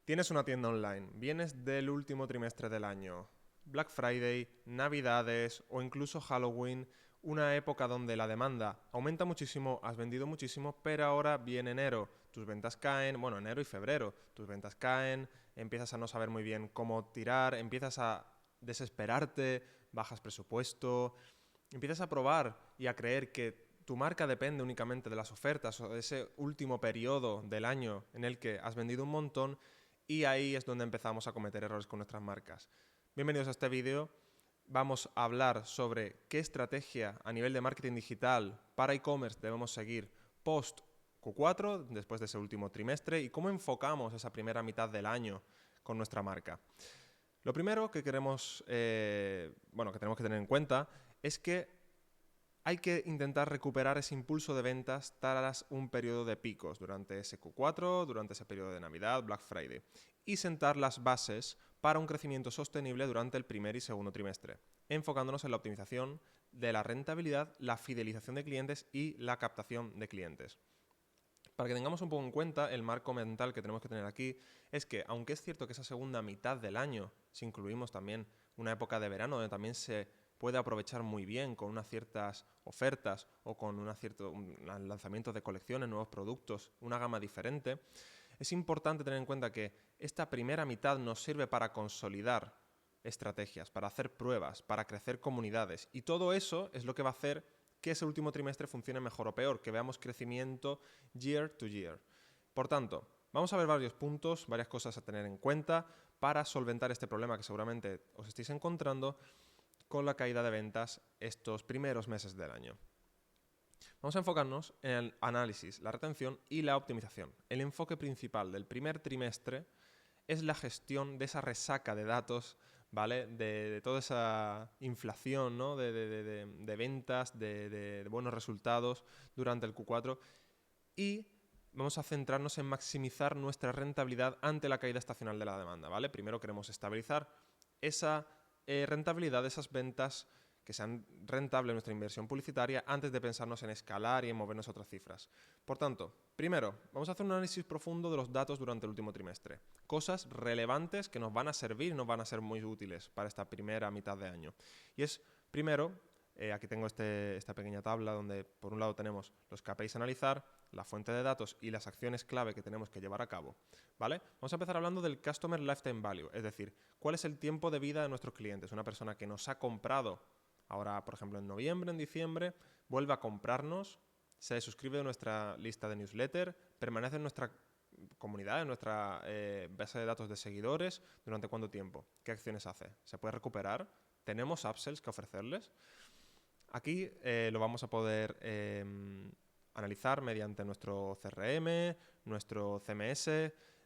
Tienes una tienda online, vienes del último trimestre del año, Black Friday, Navidades o incluso Halloween, una época donde la demanda aumenta muchísimo, has vendido muchísimo, pero ahora viene enero, tus ventas caen, bueno, enero y febrero, tus ventas caen, empiezas a no saber muy bien cómo tirar, empiezas a desesperarte, bajas presupuesto, empiezas a probar y a creer que tu marca depende únicamente de las ofertas o de ese último periodo del año en el que has vendido un montón, y ahí es donde empezamos a cometer errores con nuestras marcas. Bienvenidos a este vídeo. Vamos a hablar sobre qué estrategia a nivel de marketing digital para e-commerce debemos seguir post Q4, después de ese último trimestre, y cómo enfocamos esa primera mitad del año con nuestra marca. Lo primero que tenemos que tener en cuenta es que hay que intentar recuperar ese impulso de ventas tras un periodo de picos durante ese Q4, durante ese periodo de Navidad, Black Friday, y sentar las bases para un crecimiento sostenible durante el primer y segundo trimestre, enfocándonos en la optimización de la rentabilidad, la fidelización de clientes y la captación de clientes. Para que tengamos un poco en cuenta, el marco mental que tenemos que tener aquí es que, aunque es cierto que esa segunda mitad del año, si incluimos también una época de verano donde también se puede aprovechar muy bien con unas ciertas ofertas o con un lanzamiento de colecciones, nuevos productos, una gama diferente, es importante tener en cuenta que esta primera mitad nos sirve para consolidar estrategias, para hacer pruebas, para crecer comunidades, y todo eso es lo que va a hacer que ese último trimestre funcione mejor o peor, que veamos crecimiento year to year. Por tanto, vamos a ver varios puntos, varias cosas a tener en cuenta para solventar este problema que seguramente os estéis encontrando con la caída de ventas estos primeros meses del año. Vamos a enfocarnos en el análisis, la retención y la optimización. El enfoque principal del primer trimestre es la gestión de esa resaca de datos, ¿vale? De toda esa inflación, ¿no? de ventas, de buenos resultados durante el Q4, y vamos a centrarnos en maximizar nuestra rentabilidad ante la caída estacional de la demanda, ¿vale? Primero queremos estabilizar esa rentabilidad de esas ventas, que sean rentables nuestra inversión publicitaria, antes de pensarnos en escalar y en movernos a otras cifras. Por tanto, primero, vamos a hacer un análisis profundo de los datos durante el último trimestre. Cosas relevantes que nos van a servir y nos van a ser muy útiles para esta primera mitad de año. Y es, primero, aquí tengo esta pequeña tabla donde por un lado tenemos los KPIs a analizar, la fuente de datos y las acciones clave que tenemos que llevar a cabo, ¿vale? Vamos a empezar hablando del Customer Lifetime Value, es decir, cuál es el tiempo de vida de nuestros clientes. Una persona que nos ha comprado ahora, por ejemplo, en noviembre, en diciembre, vuelve a comprarnos, se suscribe a nuestra lista de newsletter, permanece en nuestra comunidad, en nuestra base de datos de seguidores, ¿durante cuánto tiempo? ¿Qué acciones hace? ¿Se puede recuperar? ¿Tenemos upsells que ofrecerles? Aquí lo vamos a poder analizar mediante nuestro CRM, nuestro CMS,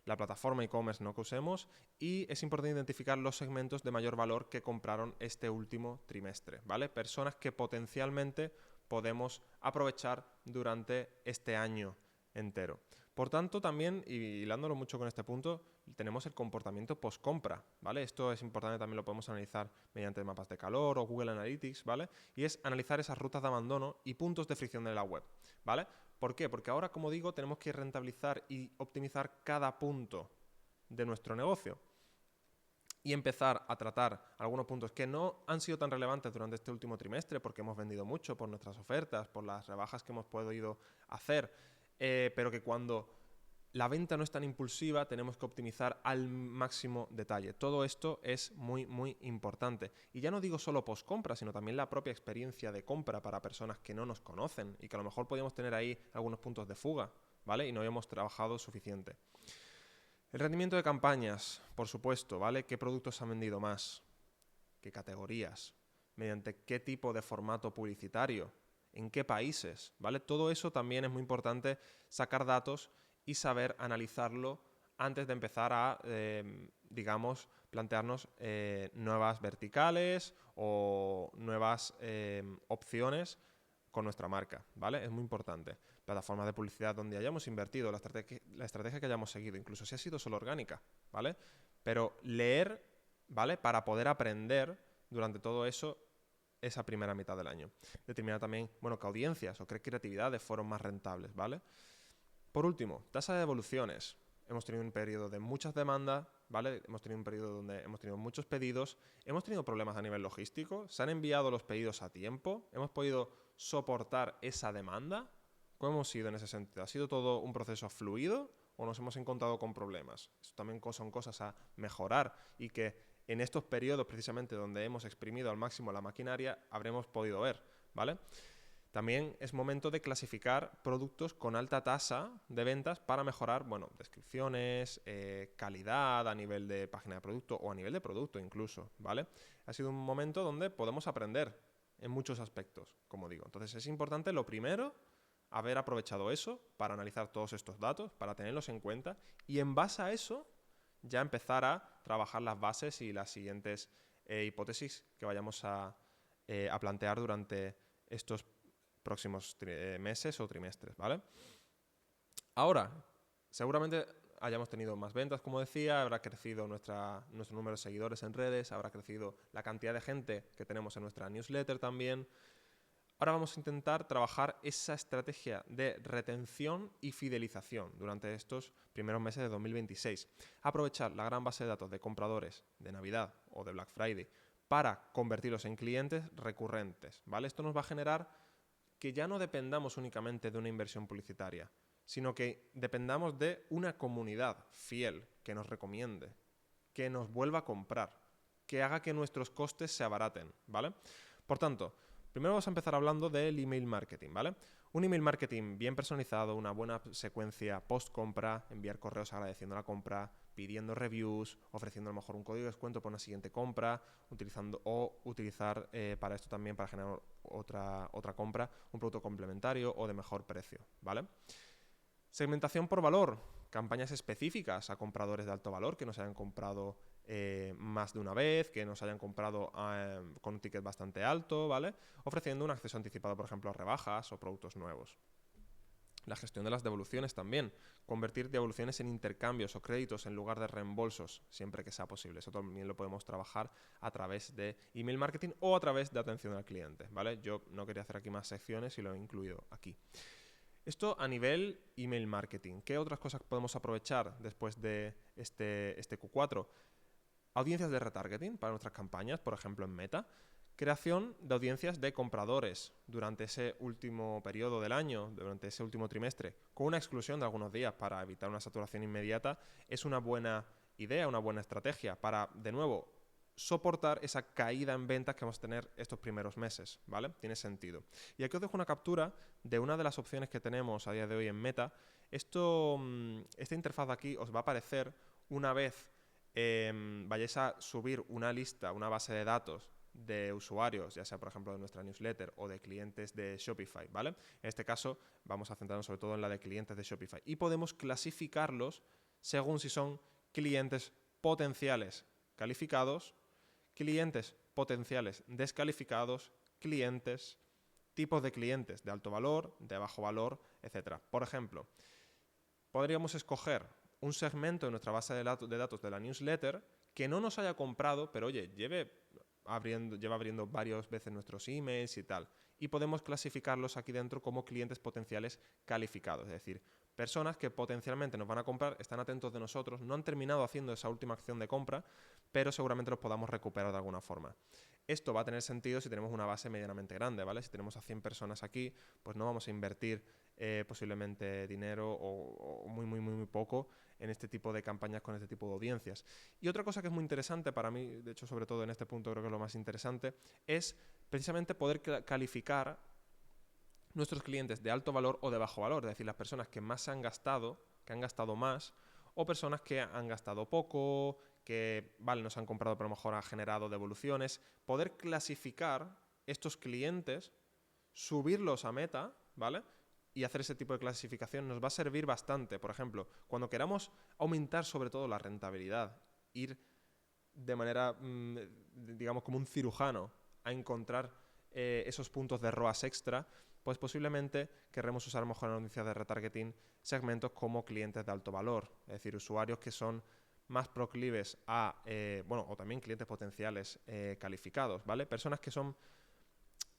la plataforma e-commerce que usemos, y es importante identificar los segmentos de mayor valor que compraron este último trimestre, ¿vale? Personas que potencialmente podemos aprovechar durante este año entero. Por tanto, también, y hilándolo mucho con este punto, tenemos el comportamiento post-compra, ¿vale? Esto es importante, también lo podemos analizar mediante mapas de calor o Google Analytics, ¿vale? Y es analizar esas rutas de abandono y puntos de fricción de la web, ¿vale? ¿Por qué? Porque ahora, como digo, tenemos que rentabilizar y optimizar cada punto de nuestro negocio y empezar a tratar algunos puntos que no han sido tan relevantes durante este último trimestre porque hemos vendido mucho por nuestras ofertas, por las rebajas que hemos podido hacer, pero que cuando la venta no es tan impulsiva tenemos que optimizar al máximo detalle. Todo esto es muy, muy importante. Y ya no digo solo post-compra, sino también la propia experiencia de compra para personas que no nos conocen y que a lo mejor podíamos tener ahí algunos puntos de fuga, ¿vale? Y no habíamos trabajado suficiente. El rendimiento de campañas, por supuesto, ¿vale? ¿Qué productos han vendido más? ¿Qué categorías? ¿Mediante qué tipo de formato publicitario? ¿En qué países? ¿Vale? Todo eso también es muy importante, sacar datos y saber analizarlo antes de empezar a, digamos, plantearnos nuevas verticales o nuevas opciones con nuestra marca, ¿vale? Es muy importante. Plataformas de publicidad donde hayamos invertido, la estrategia que hayamos seguido, incluso si ha sido solo orgánica, ¿vale? Pero leer, ¿vale? Para poder aprender durante todo eso, esa primera mitad del año. Determinar también, bueno, qué audiencias o qué creatividades fueron más rentables, ¿vale? Por último, tasa de devoluciones. hemos tenido un periodo de muchas demandas, ¿vale? Hemos tenido un periodo donde hemos tenido muchos pedidos, hemos tenido problemas a nivel logístico, se han enviado los pedidos a tiempo, hemos podido soportar esa demanda. ¿Cómo hemos sido en ese sentido? ¿Ha sido todo un proceso fluido o nos hemos encontrado con problemas? Eso también son cosas a mejorar y que en estos periodos precisamente donde hemos exprimido al máximo la maquinaria habremos podido ver, ¿vale? También es momento de clasificar productos con alta tasa de ventas para mejorar, bueno, descripciones, calidad a nivel de página de producto o a nivel de producto incluso, ¿vale? Ha sido un momento donde podemos aprender en muchos aspectos, como digo. Entonces es importante, lo primero, haber aprovechado eso para analizar todos estos datos, para tenerlos en cuenta y en base a eso ya empezar a trabajar las bases y las siguientes hipótesis que vayamos a plantear durante estos próximos meses o trimestres, ¿vale? Ahora, seguramente hayamos tenido más ventas, como decía, habrá crecido nuestro número de seguidores en redes, habrá crecido la cantidad de gente que tenemos en nuestra newsletter también. Ahora vamos a intentar trabajar esa estrategia de retención y fidelización durante estos primeros meses de 2026. Aprovechar la gran base de datos de compradores de Navidad o de Black Friday para convertirlos en clientes recurrentes, ¿vale? Esto nos va a generar que ya no dependamos únicamente de una inversión publicitaria, sino que dependamos de una comunidad fiel que nos recomiende, que nos vuelva a comprar, que haga que nuestros costes se abaraten, ¿vale? Por tanto, primero vamos a empezar hablando del email marketing, ¿vale? Un email marketing bien personalizado, una buena secuencia post-compra, enviar correos agradeciendo la compra, pidiendo reviews, ofreciendo a lo mejor un código de descuento para una siguiente compra, utilizar para esto también para generar otra compra, un producto complementario o de mejor precio, ¿vale? Segmentación por valor, campañas específicas a compradores de alto valor que nos hayan comprado más de una vez, que nos hayan comprado con un ticket bastante alto, ¿vale? Ofreciendo un acceso anticipado, por ejemplo, a rebajas o productos nuevos. La gestión de las devoluciones también. Convertir devoluciones en intercambios o créditos en lugar de reembolsos, siempre que sea posible. Eso también lo podemos trabajar a través de email marketing o a través de atención al cliente, ¿vale? Yo no quería hacer aquí más secciones y lo he incluido aquí. Esto a nivel email marketing. ¿Qué otras cosas podemos aprovechar después de este Q4? Audiencias de retargeting para nuestras campañas, por ejemplo en Meta. Creación de audiencias de compradores durante ese último periodo del año, durante ese último trimestre, con una exclusión de algunos días para evitar una saturación inmediata, es una buena idea, una buena estrategia para, de nuevo, soportar esa caída en ventas que vamos a tener estos primeros meses, ¿vale? Tiene sentido. Y aquí os dejo una captura de una de las opciones que tenemos a día de hoy en Meta. Esta interfaz de aquí os va a aparecer una vez vayáis a subir una lista, una base de datos de usuarios, ya sea por ejemplo de nuestra newsletter o de clientes de Shopify, ¿vale? En este caso vamos a centrarnos sobre todo en la de clientes de Shopify y podemos clasificarlos según si son clientes potenciales calificados, clientes potenciales descalificados, clientes, tipos de clientes de alto valor, de bajo valor, etc. Por ejemplo, podríamos escoger un segmento de nuestra base de datos de la newsletter que no nos haya comprado, pero oye, lleva abriendo varias veces nuestros emails y tal. Y podemos clasificarlos aquí dentro como clientes potenciales calificados, es decir, personas que potencialmente nos van a comprar, están atentos de nosotros, no han terminado haciendo esa última acción de compra, pero seguramente los podamos recuperar de alguna forma. Esto va a tener sentido si tenemos una base medianamente grande, ¿vale? Si tenemos a 100 personas aquí, pues no vamos a invertir posiblemente dinero o muy poco en este tipo de campañas con este tipo de audiencias. Y otra cosa que es muy interesante para mí, de hecho sobre todo en este punto creo que es lo más interesante, es precisamente poder calificar nuestros clientes de alto valor o de bajo valor, es decir, las personas que más se han gastado, que han gastado más, o personas que han gastado poco, que vale, nos han comprado pero a lo mejor ha generado devoluciones. Poder clasificar estos clientes, subirlos a Meta, ¿vale? Y hacer ese tipo de clasificación nos va a servir bastante. Por ejemplo, cuando queramos aumentar sobre todo la rentabilidad, ir de manera, digamos, como un cirujano a encontrar esos puntos de ROAS extra, pues posiblemente querremos usar mejor en audiencias de retargeting segmentos como clientes de alto valor, es decir, usuarios que son más proclives a, o también clientes potenciales calificados, ¿vale? Personas que son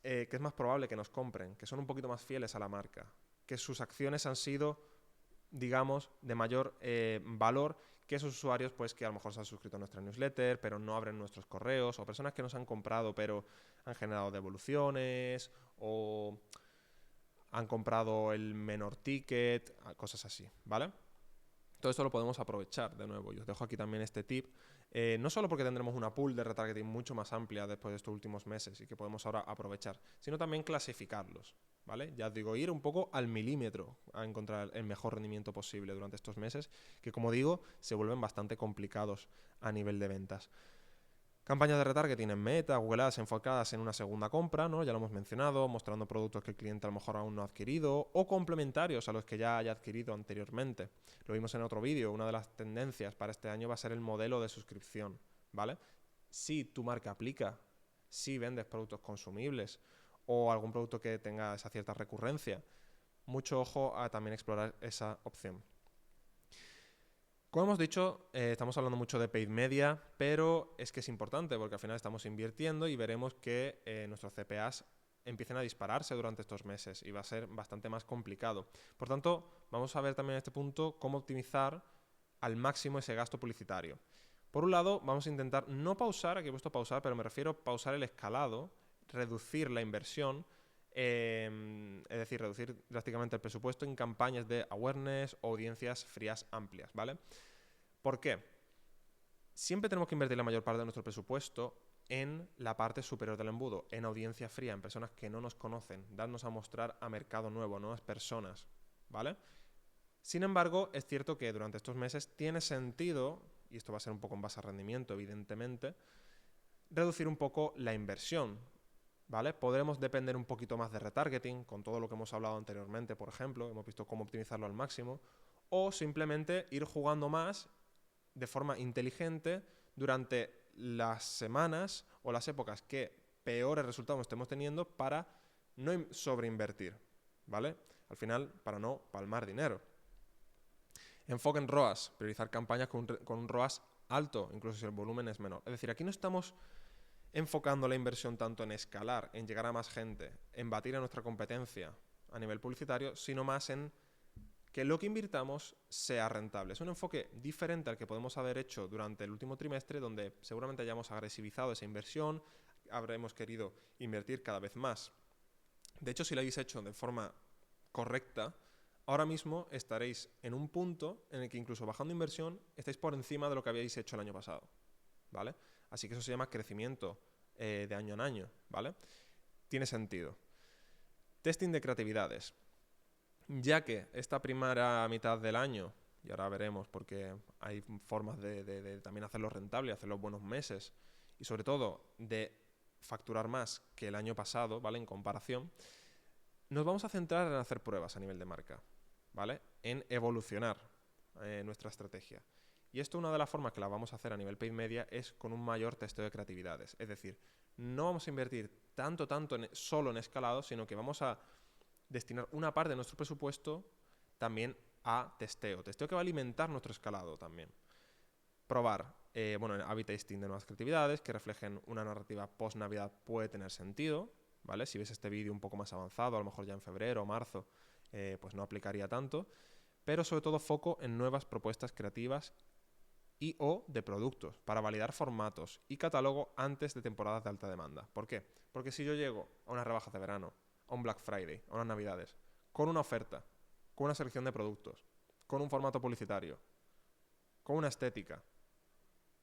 que es más probable que nos compren, que son un poquito más fieles a la marca, que sus acciones han sido digamos, de mayor valor que esos usuarios pues que a lo mejor se han suscrito a nuestra newsletter, pero no abren nuestros correos, o personas que nos han comprado pero han generado devoluciones, o han comprado el menor ticket, cosas así, ¿vale? Todo esto lo podemos aprovechar de nuevo. Y os dejo aquí también este tip. No solo porque tendremos una pool de retargeting mucho más amplia después de estos últimos meses y que podemos ahora aprovechar, sino también clasificarlos, ¿vale? Ya os digo, ir un poco al milímetro a encontrar el mejor rendimiento posible durante estos meses, que como digo, se vuelven bastante complicados a nivel de ventas. Campañas de retargeting en Meta, Google Ads enfocadas en una segunda compra, ¿no? Ya lo hemos mencionado, mostrando productos que el cliente a lo mejor aún no ha adquirido o complementarios a los que ya haya adquirido anteriormente. Lo vimos en otro vídeo, una de las tendencias para este año va a ser el modelo de suscripción, ¿vale? Si tu marca aplica, si vendes productos consumibles o algún producto que tenga esa cierta recurrencia, mucho ojo a también explorar esa opción. Como hemos dicho, estamos hablando mucho de paid media, pero es que es importante porque al final estamos invirtiendo y veremos que nuestros CPAs empiecen a dispararse durante estos meses y va a ser bastante más complicado. Por tanto, vamos a ver también en este punto cómo optimizar al máximo ese gasto publicitario. Por un lado, vamos a intentar no pausar, aquí he puesto pausar, pero me refiero a pausar el escalado, reducir la inversión, es decir, reducir drásticamente el presupuesto en campañas de awareness o audiencias frías amplias, ¿vale? ¿Por qué? Siempre tenemos que invertir la mayor parte de nuestro presupuesto en la parte superior del embudo, en audiencia fría, en personas que no nos conocen, darnos a mostrar a mercado nuevo, nuevas personas, ¿vale? Sin embargo, es cierto que durante estos meses tiene sentido, y esto va a ser un poco en base a rendimiento, evidentemente, reducir un poco la inversión, ¿vale? Podremos depender un poquito más de retargeting, con todo lo que hemos hablado anteriormente, por ejemplo, hemos visto cómo optimizarlo al máximo, o simplemente ir jugando más de forma inteligente durante las semanas o las épocas que peores resultados estemos teniendo para no sobreinvertir, ¿vale? Al final, para no palmar dinero. Enfoque en ROAS, priorizar campañas con un ROAS alto, incluso si el volumen es menor. Es decir, aquí no estamos enfocando la inversión tanto en escalar, en llegar a más gente, en batir a nuestra competencia a nivel publicitario, sino más en que lo que invirtamos sea rentable. Es un enfoque diferente al que podemos haber hecho durante el último trimestre, donde seguramente hayamos agresivizado esa inversión, habremos querido invertir cada vez más. De hecho, si lo habéis hecho de forma correcta, ahora mismo estaréis en un punto en el que incluso bajando inversión estáis por encima de lo que habíais hecho el año pasado, ¿vale? Así que eso se llama crecimiento de año en año, ¿vale? Tiene sentido. Testing de creatividades. Ya que esta primera mitad del año, y ahora veremos porque hay formas de también hacerlo rentable, hacerlo buenos meses, y sobre todo de facturar más que el año pasado, ¿vale? En comparación, nos vamos a centrar en hacer pruebas a nivel de marca, ¿vale? En evolucionar nuestra estrategia. Y esto, una de las formas que la vamos a hacer a nivel paid media es con un mayor testeo de creatividades. Es decir, no vamos a invertir tanto solo en escalado, sino que vamos a destinar una parte de nuestro presupuesto también a testeo. Testeo que va a alimentar nuestro escalado también. Probar, A/B testing de nuevas creatividades que reflejen una narrativa post-Navidad puede tener sentido, ¿vale? Si ves este vídeo un poco más avanzado, a lo mejor ya en febrero o marzo, pues no aplicaría tanto. Pero sobre todo foco en nuevas propuestas creativas y o de productos para validar formatos y catálogo antes de temporadas de alta demanda. ¿Por qué? Porque si yo llego a unas rebajas de verano, a un Black Friday, a unas Navidades, con una oferta, con una selección de productos, con un formato publicitario, con una estética,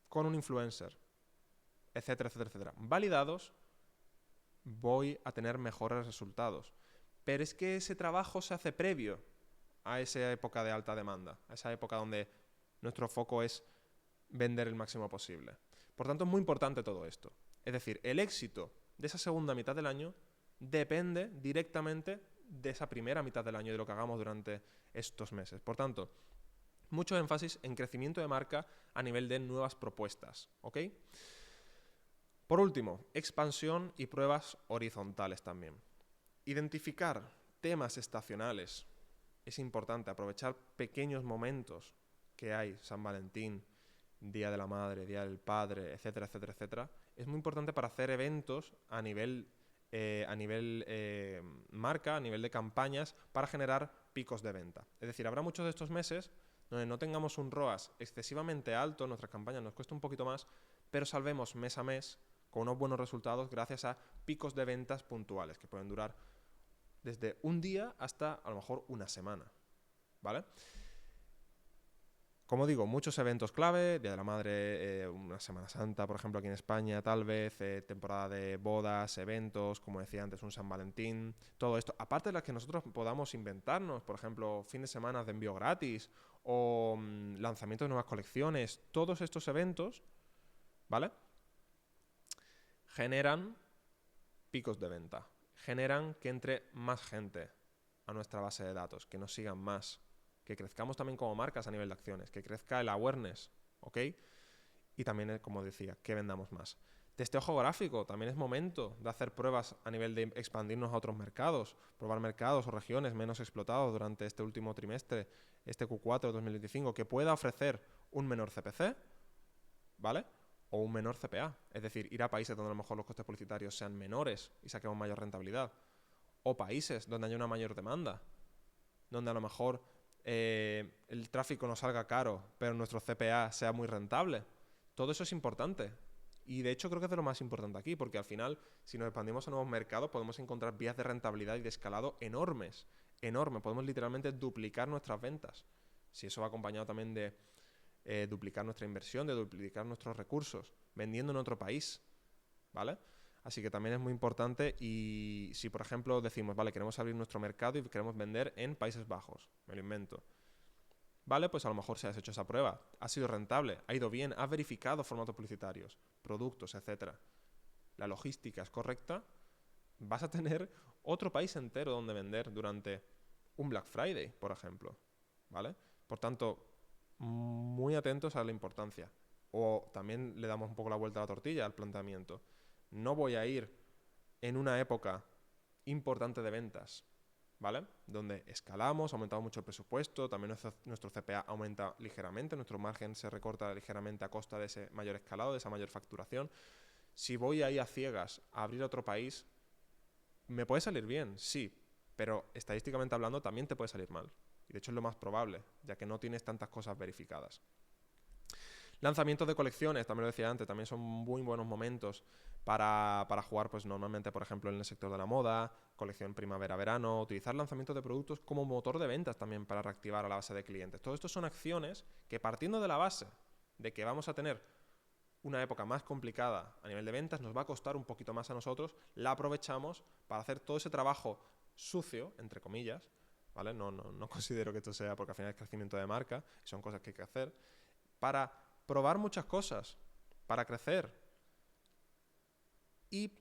con un influencer, etcétera, etcétera, etcétera, validados, voy a tener mejores resultados. Pero es que ese trabajo se hace previo a esa época de alta demanda, a esa época donde nuestro foco es vender el máximo posible. Por tanto, es muy importante todo esto. Es decir, el éxito de esa segunda mitad del año depende directamente de esa primera mitad del año, de lo que hagamos durante estos meses. Por tanto, mucho énfasis en crecimiento de marca a nivel de nuevas propuestas, ¿ok? Por último, expansión y pruebas horizontales también. Identificar temas estacionales. Es importante aprovechar pequeños momentos que hay, San Valentín, Día de la Madre, Día del Padre, etcétera, etcétera, etcétera. Es muy importante para hacer eventos a nivel a nivel marca, a nivel de campañas, para generar picos de venta. Es decir, habrá muchos de estos meses donde no tengamos un ROAS excesivamente alto, nuestras campañas nos cuesta un poquito más, pero salvemos mes a mes con unos buenos resultados gracias a picos de ventas puntuales, que pueden durar desde un día hasta a lo mejor una semana, ¿vale? Como digo, muchos eventos clave, Día de la Madre, una Semana Santa, por ejemplo, aquí en España, tal vez, temporada de bodas, eventos, como decía antes, un San Valentín, todo esto. Aparte de las que nosotros podamos inventarnos, por ejemplo, fin de semana de envío gratis o lanzamiento de nuevas colecciones, todos estos eventos, ¿vale? Generan picos de venta, generan que entre más gente a nuestra base de datos, que nos sigan más, que crezcamos también como marcas a nivel de acciones, que crezca el awareness, ¿ok? Y también, como decía, que vendamos más. Testeo geográfico, también es momento de hacer pruebas a nivel de expandirnos a otros mercados, probar mercados o regiones menos explotados durante este último trimestre, este Q4 de 2025, que pueda ofrecer un menor CPC, ¿vale? O un menor CPA, es decir, ir a países donde a lo mejor los costes publicitarios sean menores y saquemos mayor rentabilidad, o países donde haya una mayor demanda, donde a lo mejor el tráfico nos salga caro, pero nuestro CPA sea muy rentable. Todo eso es importante. Y de hecho creo que es de lo más importante aquí, porque al final, si nos expandimos a nuevos mercados, podemos encontrar vías de rentabilidad y de escalado enormes. Enormes. Podemos literalmente duplicar nuestras ventas. Si eso va acompañado también de duplicar nuestra inversión, de duplicar nuestros recursos, vendiendo en otro país, ¿vale? Así que también es muy importante. Y si, por ejemplo, decimos, vale, queremos abrir nuestro mercado y queremos vender en Países Bajos, me lo invento, vale, pues a lo mejor si has hecho esa prueba, ha sido rentable, ha ido bien, has verificado formatos publicitarios, productos, etcétera, la logística es correcta, vas a tener otro país entero donde vender durante un Black Friday, por ejemplo, ¿vale? Por tanto, muy atentos a la importancia. O también le damos un poco la vuelta a la tortilla al planteamiento. No voy a ir en una época importante de ventas, ¿vale? Donde escalamos, aumentamos mucho el presupuesto, también nuestro CPA aumenta ligeramente, nuestro margen se recorta ligeramente a costa de ese mayor escalado, de esa mayor facturación. Si voy ahí a ciegas a abrir otro país, ¿me puede salir bien? Sí, pero estadísticamente hablando también te puede salir mal. Y de hecho es lo más probable, ya que no tienes tantas cosas verificadas. Lanzamientos de colecciones, también lo decía antes, también son muy buenos momentos para jugar, pues normalmente, por ejemplo, en el sector de la moda, colección primavera-verano, utilizar lanzamientos de productos como motor de ventas también para reactivar a la base de clientes. Todo esto son acciones que, partiendo de la base de que vamos a tener una época más complicada a nivel de ventas, nos va a costar un poquito más a nosotros, la aprovechamos para hacer todo ese trabajo sucio, entre comillas, ¿vale? No considero que esto sea, porque al final es crecimiento de marca, y son cosas que hay que hacer, para probar muchas cosas, para crecer. Y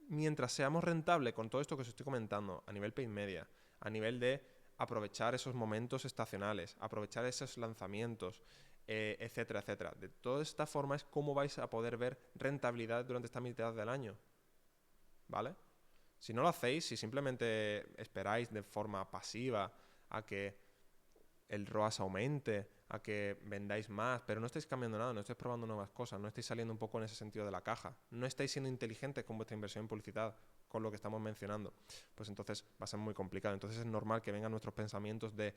mientras seamos rentables con todo esto que os estoy comentando, a nivel paid media, a nivel de aprovechar esos momentos estacionales, aprovechar esos lanzamientos, etcétera, etcétera. De toda esta forma es cómo vais a poder ver rentabilidad durante esta mitad del año, ¿vale? Si no lo hacéis, si simplemente esperáis de forma pasiva a que el ROAS aumente, a que vendáis más, pero no estáis cambiando nada, no estáis probando nuevas cosas, no estáis saliendo un poco en ese sentido de la caja, no estáis siendo inteligentes con vuestra inversión en publicidad, con lo que estamos mencionando, pues entonces va a ser muy complicado. Entonces es normal que vengan nuestros pensamientos de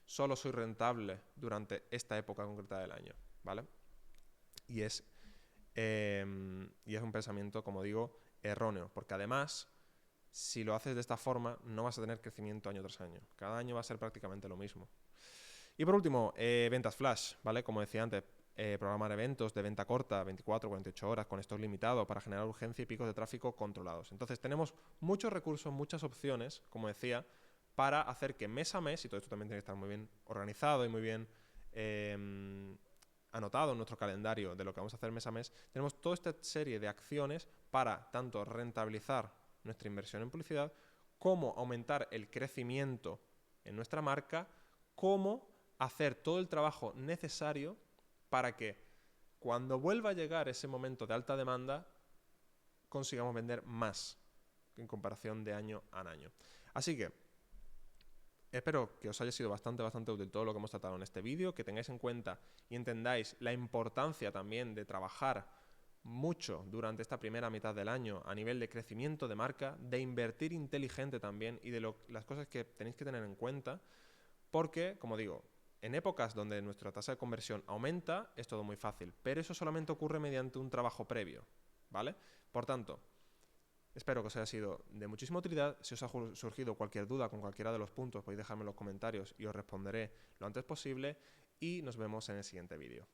solo soy rentable durante esta época concreta del año, ¿vale? Y es un pensamiento, como digo, erróneo, porque además, si lo haces de esta forma, no vas a tener crecimiento año tras año. Cada año va a ser prácticamente lo mismo. Y por último, ventas flash, ¿vale? Como decía antes, programar eventos de venta corta, 24, 48 horas, con stock limitado, para generar urgencia y picos de tráfico controlados. Entonces tenemos muchos recursos, muchas opciones, como decía, para hacer que mes a mes, y todo esto también tiene que estar muy bien organizado y muy bien anotado en nuestro calendario de lo que vamos a hacer mes a mes, tenemos toda esta serie de acciones para tanto rentabilizar nuestra inversión en publicidad, como aumentar el crecimiento en nuestra marca, como hacer todo el trabajo necesario para que cuando vuelva a llegar ese momento de alta demanda consigamos vender más en comparación de año a año. Así que espero que os haya sido bastante útil todo lo que hemos tratado en este vídeo, que tengáis en cuenta y entendáis la importancia también de trabajar mucho durante esta primera mitad del año a nivel de crecimiento de marca, de invertir inteligente también y de las cosas que tenéis que tener en cuenta, porque, como digo, en épocas donde nuestra tasa de conversión aumenta es todo muy fácil, pero eso solamente ocurre mediante un trabajo previo, ¿vale? Por tanto, espero que os haya sido de muchísima utilidad. Si os ha surgido cualquier duda con cualquiera de los puntos, podéis dejarme en los comentarios y os responderé lo antes posible y nos vemos en el siguiente vídeo.